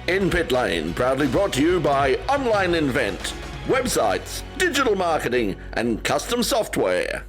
In Pit Lane, proudly brought to you by Online Invent, websites, digital marketing and custom software.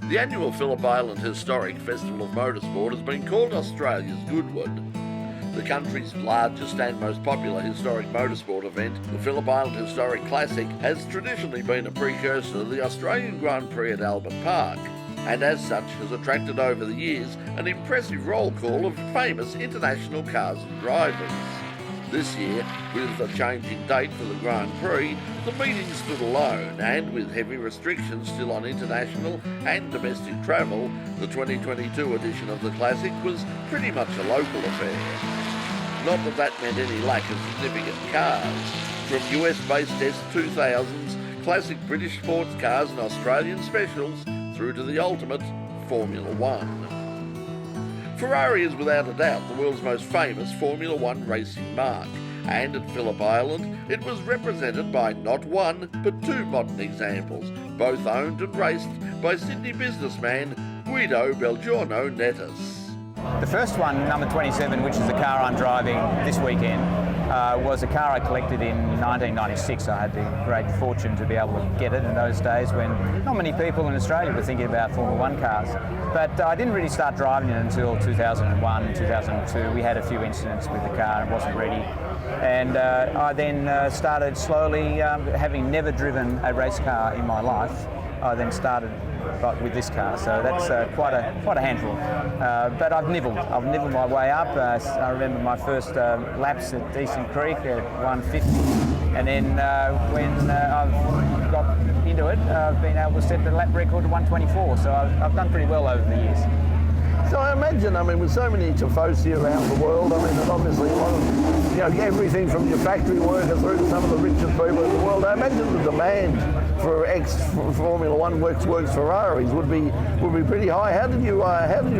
The annual Phillip Island Historic Festival of Motorsport has been called Australia's Goodwood. The country's largest and most popular historic motorsport event, the Phillip Island Historic Classic, has traditionally been a precursor to the Australian Grand Prix at Albert Park, and as such has attracted over the years an impressive roll call of famous international cars and drivers. This year, with a changing date for the Grand Prix, the meeting stood alone, and with heavy restrictions still on international and domestic travel, the 2022 edition of the Classic was pretty much a local affair. Not that that meant any lack of significant cars. From US-based S2000s, classic British sports cars and Australian specials, through to the ultimate, Formula One. Ferrari is without a doubt the world's most famous Formula One racing marque, and at Phillip Island it was represented by not one but two modern examples, both owned and raced by Sydney businessman Guido Belgiorno Nettis. The first one, number 27, which is the car I'm driving this weekend, was a car I collected in 1996. I had the great fortune to be able to get it in those days when not many people in Australia were thinking about Formula One cars. But I didn't really start driving it until 2001, 2002. We had a few incidents with the car and it wasn't ready. And I then started slowly, having never driven a race car in my life, I then started with this car, so that's quite a handful. But I've nibbled my way up. I remember my first laps at Decent Creek at 150, and then when I've got into it, I've been able to set the lap record to 124. So I've done pretty well over the years. So I imagine, with so many tifosi around the world, there's obviously a lot of, everything from your factory worker through to some of the richest people in the world. I imagine the demand for ex-Formula One works Ferraris would be pretty high. How did you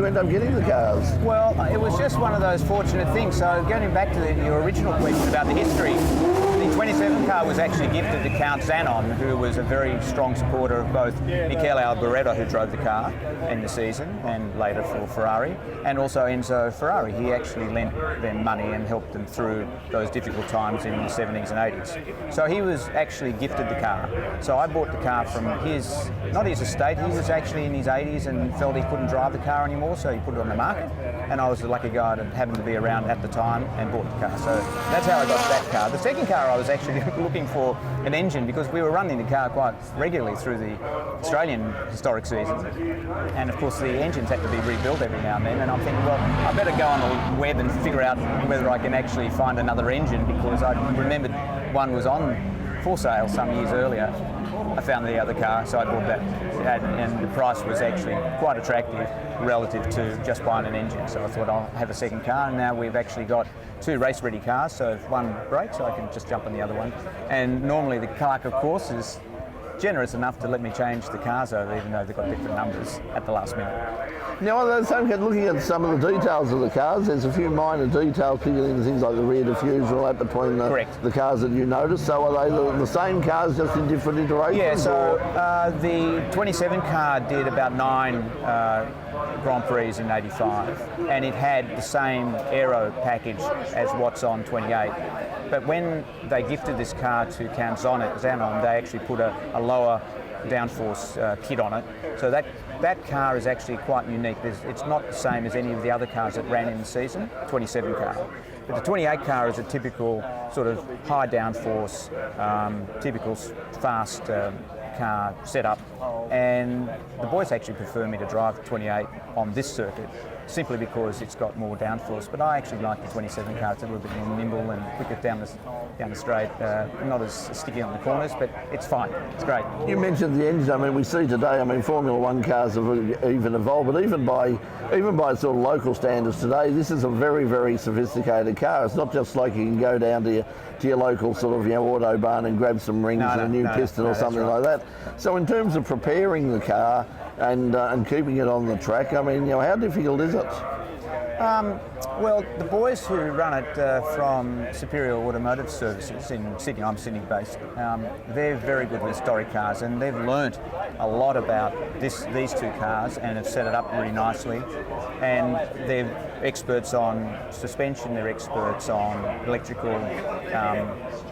end up getting the cars? Well, it was just one of those fortunate things. So going back to your original question about the history, the 27 car was actually gifted to Count Zanon, who was a very strong supporter of both Michele Alboreto, who drove the car in the season and later for Ferrari, and also Enzo Ferrari. He actually lent them money and helped them through those difficult times in the 70s and 80s. So he was actually gifted the car. So I bought the car from not his estate. He was actually in his 80s and felt he couldn't drive the car anymore, so he put it on the market. And I was the lucky guy to happen to be around at the time and bought the car. So that's how I got that car. The second car I was actually looking for an engine because we were running the car quite regularly through the Australian historic season. And of course the engines had to be rebuilt every now and then, and I'm thinking, well, I better go on the web and figure out whether I can actually find another engine, because I remembered one was on for sale some years earlier. I found the other car, so I bought that, and the price was actually quite attractive relative to just buying an engine. So I thought I'll have a second car, and now we've actually got two race-ready cars, so if one breaks I can just jump on the other one. And normally the clerk, of course, is generous enough to let me change the cars over, even though they've got different numbers at the last minute. Now, looking at some of the details of the cars, there's a few minor details, particularly in things like the rear diffuser at between the cars that you notice. So are they the same cars, just in different iterations? Yeah, so the 27 car did about 9 Grand Prix in 85, and it had the same aero package as what's on 28. But when they gifted this car to Count Zanon, they actually put a lower downforce kit on it. So that car is actually quite unique. It's not the same as any of the other cars that ran in the season, 27 car. But the 28 car is a typical sort of high downforce, typical fast car setup. And the boys actually prefer me to drive 28 on this circuit simply because it's got more downforce. But I actually like the 27 car. It's a little bit more nimble and quicker down the straight. Not as sticky on the corners, but it's fine. It's great. You mentioned the engine. I mean, we see today, I mean, Formula One cars have even evolved, but even by sort of local standards today, this is a very, very sophisticated car. It's not just like you can go down to your local sort of, you know, autobahn and grab some rings and a new piston or something like that. So in terms of preparing the car and keeping it on the track, I mean, you know, how difficult is it? Well, the boys who run it from Superior Automotive Services in Sydney, I'm Sydney based, they're very good with historic cars, and they've learnt a lot about these two cars and have set it up really nicely. And they're experts on suspension, they're experts on electrical,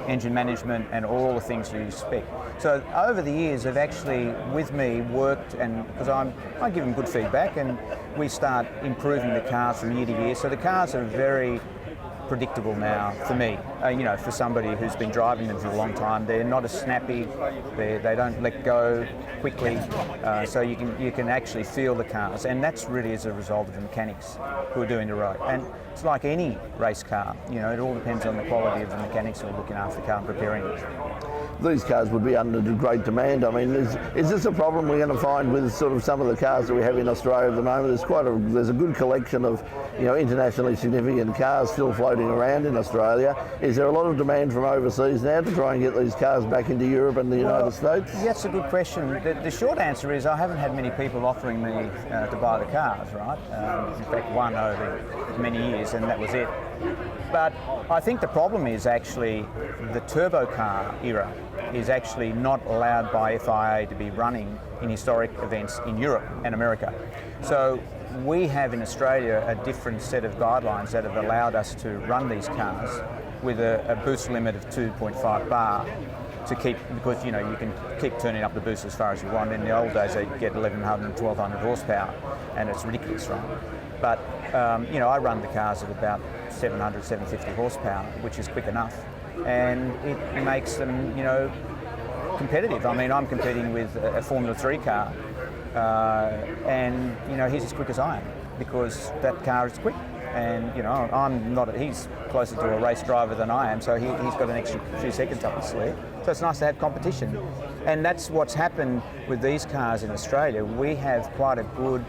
engine management, and all the things you expect. So over the years, they've actually, with me, worked, and because I give them good feedback, and we start improving the cars from year to year. So the cars are very predictable now for me. You know, for somebody who's been driving them for a long time, they're not as snappy. They don't let go quickly. So you can actually feel the cars, and that's really as a result of the mechanics who are doing the right. And it's like any race car. You know, it all depends on the quality of the mechanics who are looking after the car and preparing it. These cars would be under great demand. I mean, is this a problem we're going to find with sort of some of the cars that we have in Australia at the moment? There's a good collection of, you know, internationally significant cars still floating around in Australia. Is there a lot of demand from overseas now to try and get these cars back into Europe and the United States? That's a good question. The short answer is I haven't had many people offering me to buy the cars, right? In fact, one over many years, and that was it. But I think the problem is actually the turbo car era is actually not allowed by FIA to be running in historic events in Europe and America. So we have in Australia a different set of guidelines that have allowed us to run these cars with a boost limit of 2.5 bar to keep, because you know you can keep turning up the boost as far as you want. In the old days they get 1100 and 1200 horsepower, and it's ridiculous, right? But you know, I run the cars at about 700, 750 horsepower, which is quick enough, and it makes them, you know, competitive. I mean, I'm competing with a Formula 3 car, and you know, he's as quick as I am because that car is quick. And you know, I'm not. He's closer to a race driver than I am, so he's got an extra few seconds up his sleeve. So it's nice to have competition, and that's what's happened with these cars in Australia. We have quite a good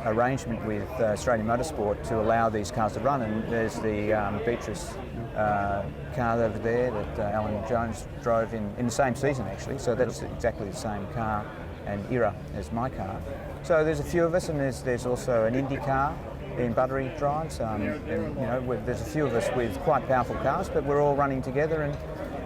arrangement with Australian Motorsport to allow these cars to run, and there's the Beatrice car over there that Alan Jones drove in the same season actually, so that's exactly the same car and era as my car. So there's a few of us, and there's also an Indy car in battery drives, and you know, there's a few of us with quite powerful cars, but we're all running together, and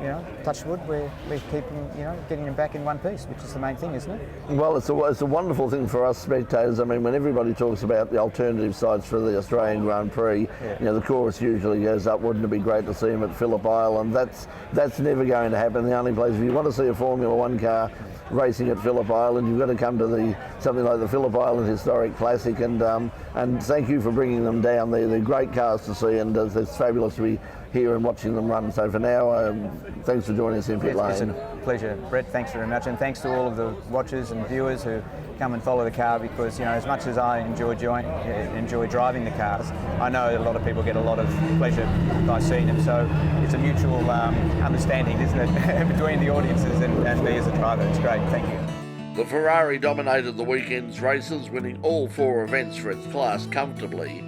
you know, touch wood, we keep them, you know, getting them back in one piece, which is the main thing, isn't it? Well, it's a wonderful thing for us spectators. I mean, when everybody talks about the alternative sites for the Australian Grand Prix, you know, the chorus usually goes up, wouldn't it be great to see them at Phillip Island? That's never going to happen. The only place, if you want to see a Formula One car racing at Phillip Island, you've got to come to something like the Phillip Island Historic Classic, and thank you for bringing them down. They're great cars to see, and it's fabulous to be here and watching them run. So for now, thanks for joining us in Pit Lane. It's a pleasure, Brett. Thanks very much, and thanks to all of the watchers and viewers who come and follow the car, because you know, as much as I enjoy driving the cars, I know a lot of people get a lot of pleasure by seeing them. So it's a mutual understanding, isn't it, between the audiences and me as a driver. It's great. Thank you. The Ferrari dominated the weekend's races, winning all 4 events for its class comfortably.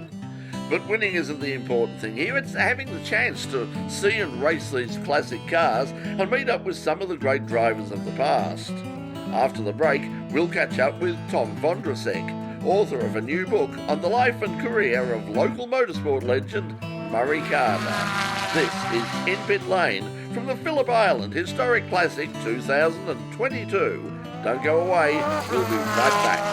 But winning isn't the important thing here, it's having the chance to see and race these classic cars and meet up with some of the great drivers of the past. After the break, we'll catch up with Tom Vondrasek, author of a new book on the life and career of local motorsport legend Murray Carter. This is In Pit Lane from the Phillip Island Historic Classic 2022. Don't go away, we'll be right back.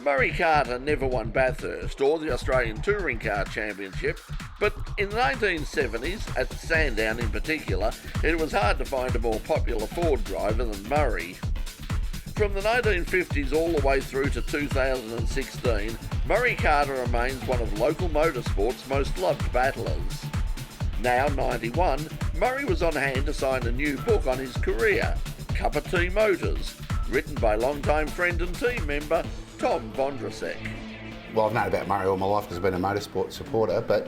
Murray Carter never won Bathurst or the Australian Touring Car Championship, but in the 1970s, at Sandown in particular, it was hard to find a more popular Ford driver than Murray. From the 1950s all the way through to 2016, Murray Carter remains one of local motorsport's most loved battlers. Now 91, Murray was on hand to sign a new book on his career. Cup of Tea Motors, written by longtime friend and team member Tom Vondrasek. Well, I've known about Murray all my life because I've been a motorsport supporter, but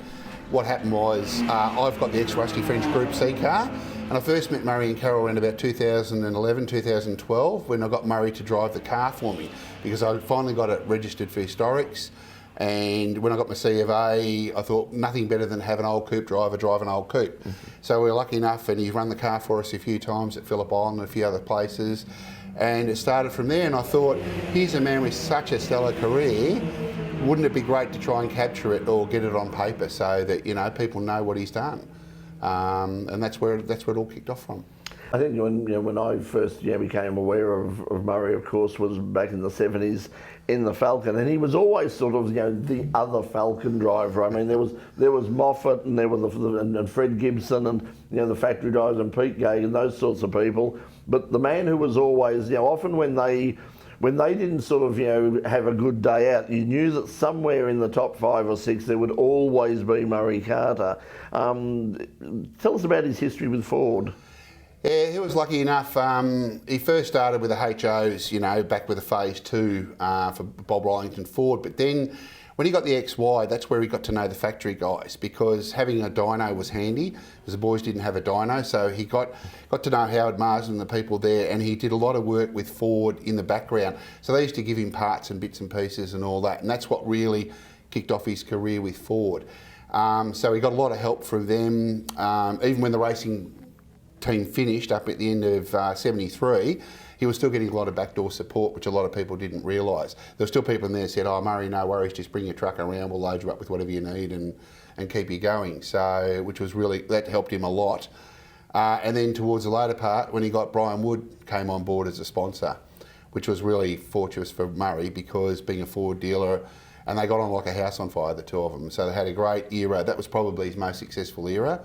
what happened was I've got the ex-Rusty French Group C car, and I first met Murray and Carol around about 2011, 2012, when I got Murray to drive the car for me, because I finally got it registered for historics. And when I got my C of A, I thought nothing better than have an old coupe driver drive an old coupe. So we were lucky enough, and he's run the car for us a few times at Phillip and a few other places. And it started from there, and I thought, here's a man with such a stellar career, wouldn't it be great to try and capture it or get it on paper so that, you know, people know what he's done? And that's where it all kicked off from. I think when I first became aware of Murray, of course, was back in the 70s in the Falcon, and he was always sort of the other Falcon driver. I mean, there was Moffat, and there was and Fred Gibson, and the factory drivers, and Pete Gay, and those sorts of people. But the man who was always, often when they didn't sort of have a good day out, you knew that somewhere in the top 5 or 6 there would always be Murray Carter. Tell us about his history with Ford. Yeah, he was lucky enough. He first started with the HOs, back with the Phase 2 for Bob Rollington Ford. But then when he got the XY, that's where he got to know the factory guys, because having a dyno was handy, because the boys didn't have a dyno. So he got to know Howard Marsden and the people there, and he did a lot of work with Ford in the background. So they used to give him parts and bits and pieces and all that, and that's what really kicked off his career with Ford. So he got a lot of help from them, even when the racing team finished up at the end of 73, he was still getting a lot of backdoor support, which a lot of people didn't realise. There were still people in there who said, "Oh, Murray, no worries, just bring your truck around, we'll load you up with whatever you need and keep you going." So, which was really, that helped him a lot. And then towards the later part, when he got Brian Wood came on board as a sponsor, which was really fortuitous for Murray, because being a Ford dealer, and they got on like a house on fire, the two of them. So they had a great era. That was probably his most successful era.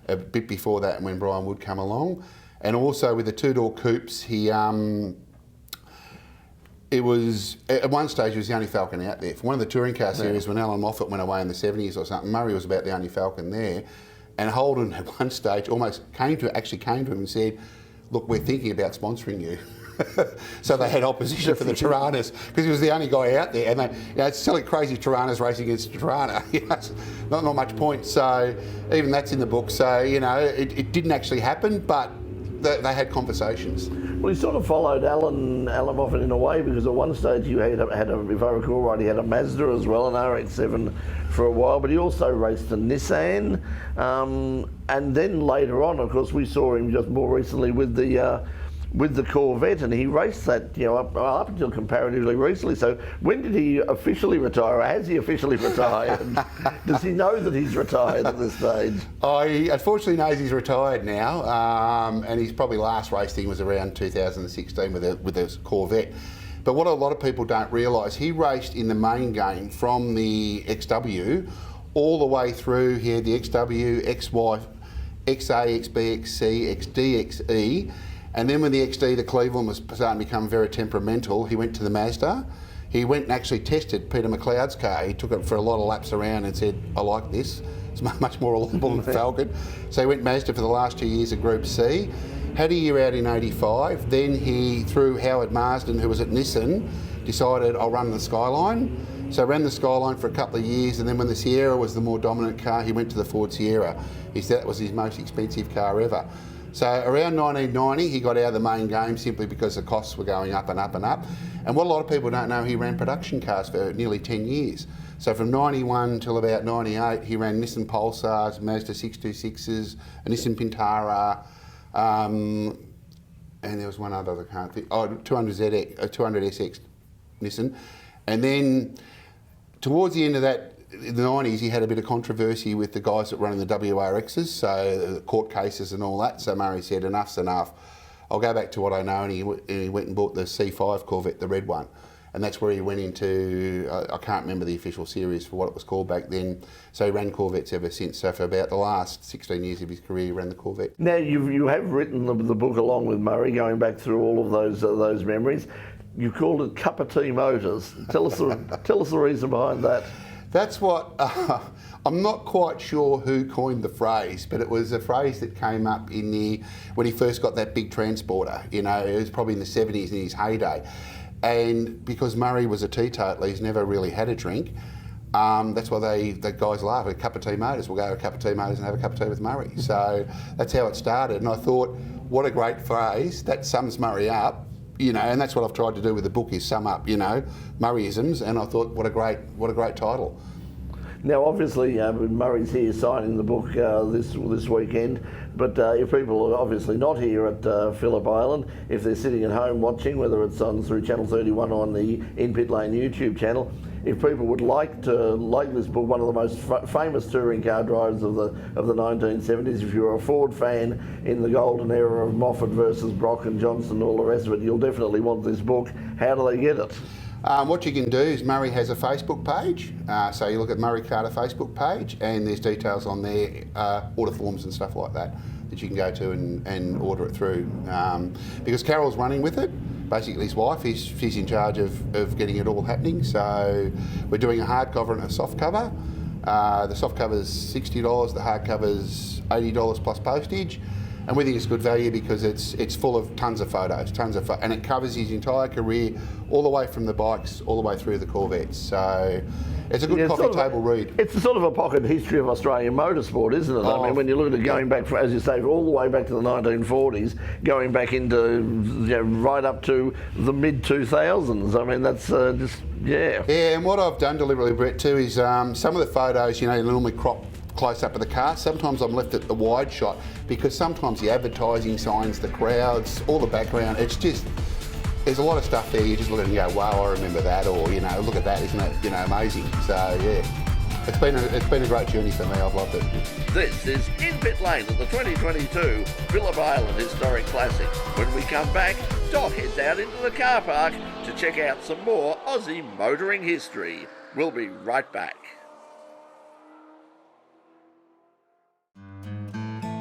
A bit before that, when Brian Wood came along, and also with the two-door coupes, he it was at one stage he was the only Falcon out there. For one of the touring car series, when Alan Moffat went away in the 70s or something, Murray was about the only Falcon there, and Holden at one stage almost came to him and said, "Look, we're thinking about sponsoring you." So they had opposition for the Toranas, because he was the only guy out there, and they, it's silly, crazy Toranas racing against Torana. Not much point. So even that's in the book. So it didn't actually happen, but they had conversations. Well, he sort of followed Alan Moffat in a way, because at one stage you had a, if I recall right, he had a Mazda as well, an RX-7 for a while, but he also raced a Nissan, and then later on, of course, we saw him just more recently with the Corvette, and he raced that up until comparatively recently. So when did he officially retire, or has he officially retired? Does he know that he's retired at this stage? He unfortunately knows he's retired now, and his probably last race thing was around 2016 with a Corvette. But what a lot of people don't realise, he raced in the main game from the XW all the way through. He had the XW, XY, XA, XB, XC, XD, XE. And then when the XD to Cleveland was starting to become very temperamental, he went to the Mazda. He went and actually tested Peter McLeod's car. He took it for a lot of laps around and said, "I like this. It's much more reliable than Falcon." So he went Mazda for the last 2 years of Group C. Had a year out in 85. Then he, through Howard Marsden, who was at Nissan, decided, "I'll run the Skyline." So ran the Skyline for a couple of years, and then when the Sierra was the more dominant car, he went to the Ford Sierra. He said that was his most expensive car ever. So around 1990, he got out of the main game simply because the costs were going up and up and up. And what a lot of people don't know, he ran production cars for nearly 10 years. So from 91 till about 98, he ran Nissan Pulsars, Mazda 626s, a Nissan Pintara, and there was one other I can't think. 200SX Nissan. And then towards the end of that, in the 90s, he had a bit of controversy with the guys that were running the WRXs, so the court cases and all that. So Murray said, "Enough's enough. I'll go back to what I know," and he went and bought the C5 Corvette, the red one. And that's where he went into, I can't remember the official series for what it was called back then. So he ran Corvettes ever since. So for about the last 16 years of his career, he ran the Corvette. Now, you have written the book along with Murray, going back through all of those memories. You called it Cup of Tea Motors. Tell us the reason behind that. That's what, I'm not quite sure who coined the phrase, but it was a phrase that came up when he first got that big transporter. You know, it was probably in the 70s in his heyday. And because Murray was a teetotaler, he's never really had a drink. That's why the guys laugh. A cup of tea motors, we'll go to a cup of tea motors and have a cup of tea with Murray. So that's how it started. And I thought, what a great phrase. That sums Murray up. You know, and that's what I've tried to do with the book, is sum up, you know, Murrayisms, and I thought, what a great title. Now, obviously, Murray's here signing the book this weekend, but if people are obviously not here at Phillip Island, if they're sitting at home watching, whether it's through Channel 31 on the In Pit Lane YouTube channel, if people would like this book, one of the most famous touring car drivers of the 1970s, if you're a Ford fan in the golden era of Moffat versus Brock and Johnson and all the rest of it, you'll definitely want this book. How do they get it? What you can do is Murray has a Facebook page, so you look at Murray Carter Facebook page, and there's details on there, order forms and stuff like that you can go to and order it through. Because Carol's running with it, basically his wife, she's in charge of getting it all happening. So we're doing a hardcover and a soft cover. The soft cover's $60, the hardcover's $80 plus postage. And we think it's good value because it's full of tons of photos, and it covers his entire career, all the way from the bikes, all the way through the Corvettes. So it's a good coffee table read. It's a sort of a pocket history of Australian motorsport, isn't it? I mean, when you look at it going back, as you say, all the way back to the 1940s, going back into, right up to the mid-2000s. I mean, that's yeah. Yeah, and what I've done deliberately, Brett, too, is some of the photos, normally crop close up of the car. Sometimes I'm left at the wide shot because sometimes the advertising signs, the crowds, all the background, it's just, there's a lot of stuff there. You just look at it and go, wow, I remember that, or look at that, isn't it, amazing? So yeah, it's been a great journey for me. I've loved it. This is In Pit Lane at the 2022 Phillip Island Historic Classic. When we come back, Doc heads out into the car park to check out some more Aussie motoring history. We'll be right back.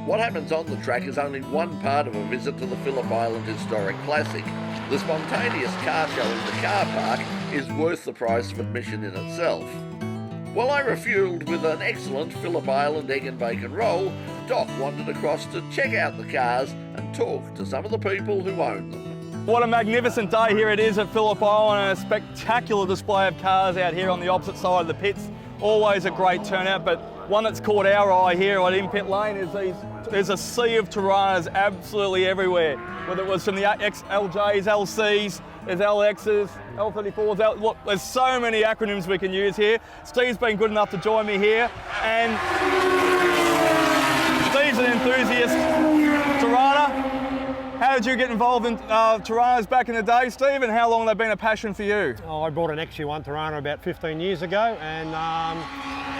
What happens on the track is only one part of a visit to the Phillip Island Historic Classic. The spontaneous car show in the car park is worth the price of admission in itself. While I refueled with an excellent Phillip Island egg and bacon roll, Doc wandered across to check out the cars and talk to some of the people who own them. What a magnificent day here it is at Phillip Island, and a spectacular display of cars out here on the opposite side of the pits. Always a great turnout, but one that's caught our eye here at In Pit Lane is there's a sea of Toranas absolutely everywhere. Whether it was from the LJs, LCs, there's LXs, L34s, look, there's so many acronyms we can use here. Steve's been good enough to join me here, and Steve's an enthusiast. Torana, how did you get involved in Toranas back in the day, Steve, and how long have they been a passion for you? I bought an XU1 Torana about 15 years ago, and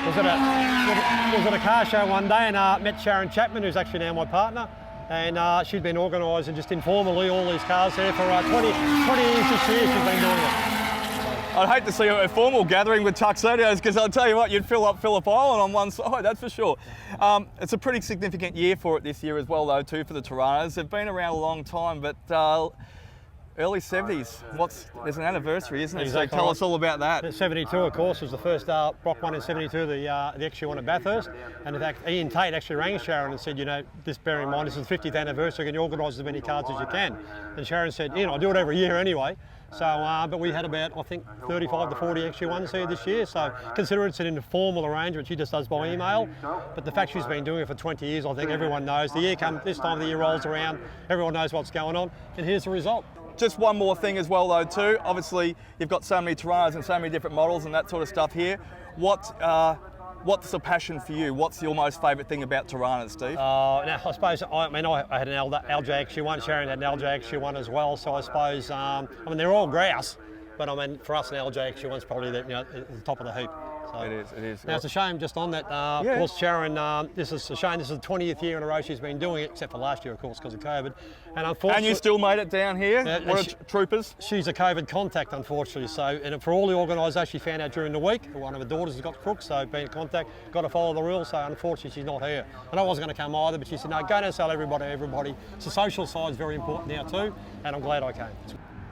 was at a car show one day and met Sharon Chapman, who's actually now my partner, and she'd been organising just informally all these cars there for 20 years this year. She's been doing it. I'd hate to see a formal gathering with tuxedos, because I'll tell you what, you'd fill up Phillip Island on one side, that's for sure. It's a pretty significant year for it this year as well, though, too, for the Toranas. They've been around a long time, but early 70s. There's an anniversary, isn't it? Exactly. So tell us all about that. 72, of course, was the first Brock won in 72, the XU1 at Bathurst. And in fact, Ian Tate actually rang Sharon and said, this, bearing in mind, this is the 50th anniversary, can you organise as many cars as you can? And Sharon said, I do it every year anyway. So, but we had about, I think, 35 to 40 XU1s here this year. So consider it's an informal arrangement. She just does by email. But the fact she's been doing it for 20 years, I think everyone knows. This time of the year rolls around, everyone knows what's going on. And here's the result. Just one more thing as well, though, too. Obviously, you've got so many Toranas and so many different models and that sort of stuff here. What's the passion for you? What's your most favourite thing about Toranas, Steve? Now, I suppose, I had an LJ XU1, Sharon had an LJ XU1 as well, so I suppose, they're all grouse, but for us an LJ XU1 is probably the top of the heap. So, it is. Now, it's a shame just on that, of course, Sharon, this is a shame, this is the 20th year in a row she's been doing it, except for last year, of course, because of COVID. And unfortunately, and you still made it down here? What are troopers? She's a COVID contact, unfortunately. So, and for all the organisers, she found out during the week. One of her daughters has got crook, so been in contact, got to follow the rules. So, unfortunately, she's not here. And I wasn't going to come either, but she said, no, go down and tell everybody. So, social side's very important now too, and I'm glad I came.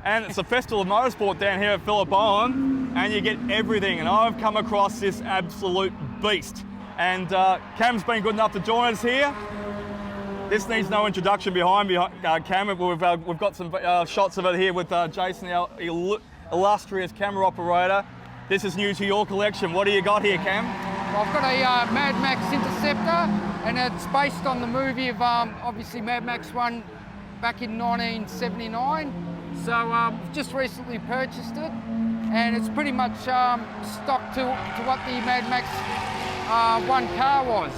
And it's a festival of motorsport down here at Phillip Island, and you get everything. And I've come across this absolute beast. And Cam's been good enough to join us here. This needs no introduction behind Cam. We've got some shots of it here with Jason, our illustrious camera operator. This is new to your collection. What do you got here, Cam? Well, I've got a Mad Max Interceptor, and it's based on the movie of obviously Mad Max 1 back in 1979. So I've just recently purchased it, and it's pretty much stock to what the Mad Max 1 car was.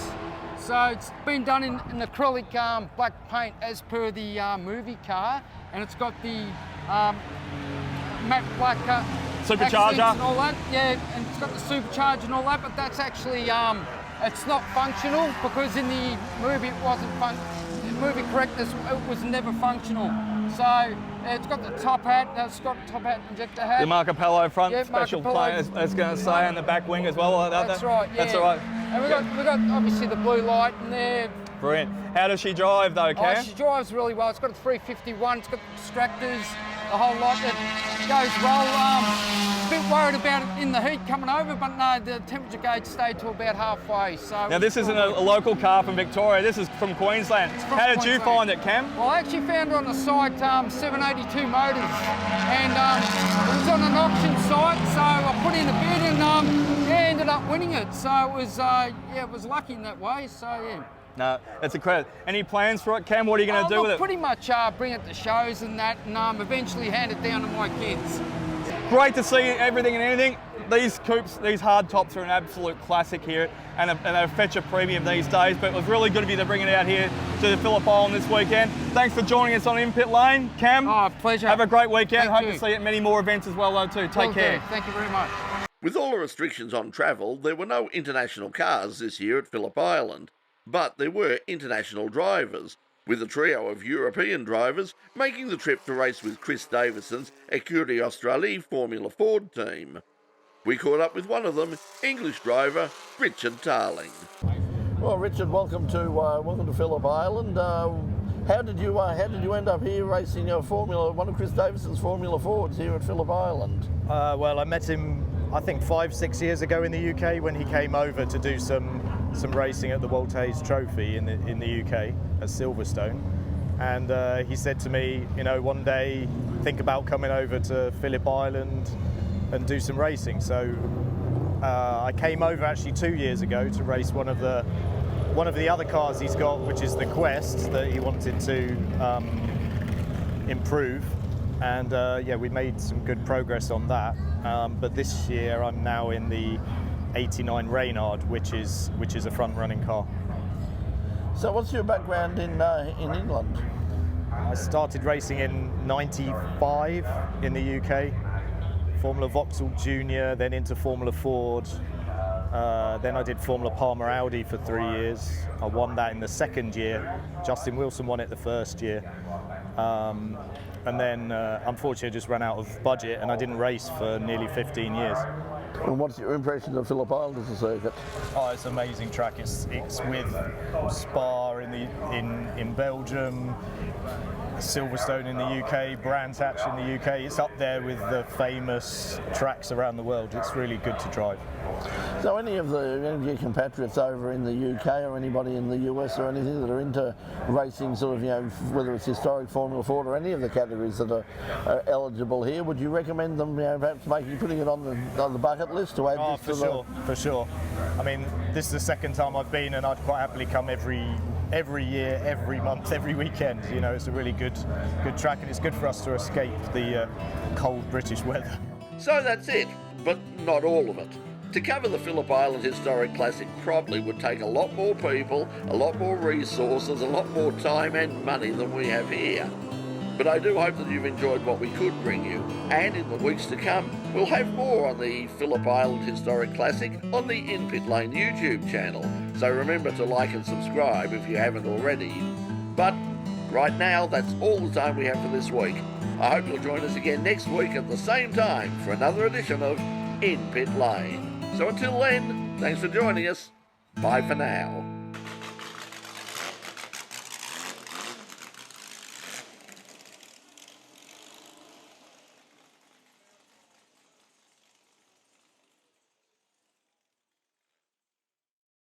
So it's been done in acrylic black paint as per the movie car, and it's got the matte black supercharger and all that. Yeah, and it's got the supercharger and all that, but that's actually it's not functional because in the movie it wasn't movie correctness, it was never functional. So it's got the top hat, it's got the top hat injector hat. The Marco Polo front Yeah, special Marco Polo. plane, as going to say, and the back wing as well. That's right, yeah. That's all right. And we've got obviously the blue light in there. Brilliant. How does she drive though, Cam? Oh, she drives really well. It's got a 351, it's got distractors, the whole lot. It goes well. A bit worried about it in the heat coming over, but no, the temperature gauge stayed to about halfway. So Now this isn't a local car from Victoria, this is from Queensland. from How did you Queensland. find it, Cam? Well, I actually found it on the site, 782 Motors, and it was on an auction site, so I put in a bid and ended up winning it. So it was, it was lucky in that way. So yeah. No, it's a credit. Any plans for it, Cam? What are you going to do look, with it? Pretty much bring it to shows and that, and eventually hand it down to my kids. Great to see everything and anything. These coupes, these hard tops are an absolute classic here, and they fetch a premium these days, but it was really good of you to bring it out here to the Phillip Island this weekend. Thanks for joining us on In Pit Lane. Cam, Oh, pleasure. have a great weekend. Thank Hope you. to see you at many more events as well though too. Take Will care. do. Thank you very much. With all the restrictions on travel, there were no international cars this year at Phillip Island, but there were international drivers, with a trio of European drivers making the trip to race with Chris Davison's Écurie Australie Formula Ford team. We caught up with one of them, English driver Richard Tarling. Well, Richard, welcome to Phillip Island. How did you end up here racing one of Chris Davison's Formula Fords here at Phillip Island? Well, I met him, I think 5-6 years ago in the UK when he came over to do some racing at the Walt Hayes Trophy in the UK at Silverstone, and he said to me, one day think about coming over to Phillip Island and do some racing. So I came over actually 2 years ago to race one of the other cars he's got, which is the Quest that he wanted to improve, and we made some good progress on that. But this year I'm now in the 89 Reynard, which is a front-running car. So what's your background in England? I started racing in '95 in the UK, Formula Vauxhall Junior, then into Formula Ford. Then I did Formula Palmer Audi for 3 years. I won that in the second year. Justin Wilson won it the first year. And then, unfortunately, I just ran out of budget and I didn't race for nearly 15 years. And what's your impression of Phillip Island as a circuit? Oh, it's an amazing track. It's with Spa in Belgium, Silverstone in the UK, Brands Hatch in the UK. It's up there with the famous tracks around the world. It's really good to drive. So any of your compatriots over in the UK or anybody in the US or anything that are into racing, sort of, whether it's historic Formula Ford or any of the categories that are eligible here, would you recommend them, perhaps putting it on the bucket list to add this to For sure. I mean, this is the second time I've been, and I'd quite happily come every year, every month, every weekend. It's a really good track, and it's good for us to escape the cold British weather. So that's it, but not all of it. To cover the Phillip Island Historic Classic properly would take a lot more people, a lot more resources, a lot more time and money than we have here. But I do hope that you've enjoyed what we could bring you, and in the weeks to come, we'll have more on the Phillip Island Historic Classic on the In Pit Lane YouTube channel. So remember to like and subscribe if you haven't already. But right now, that's all the time we have for this week. I hope you'll join us again next week at the same time for another edition of In Pit Lane. So until then, thanks for joining us. Bye for now.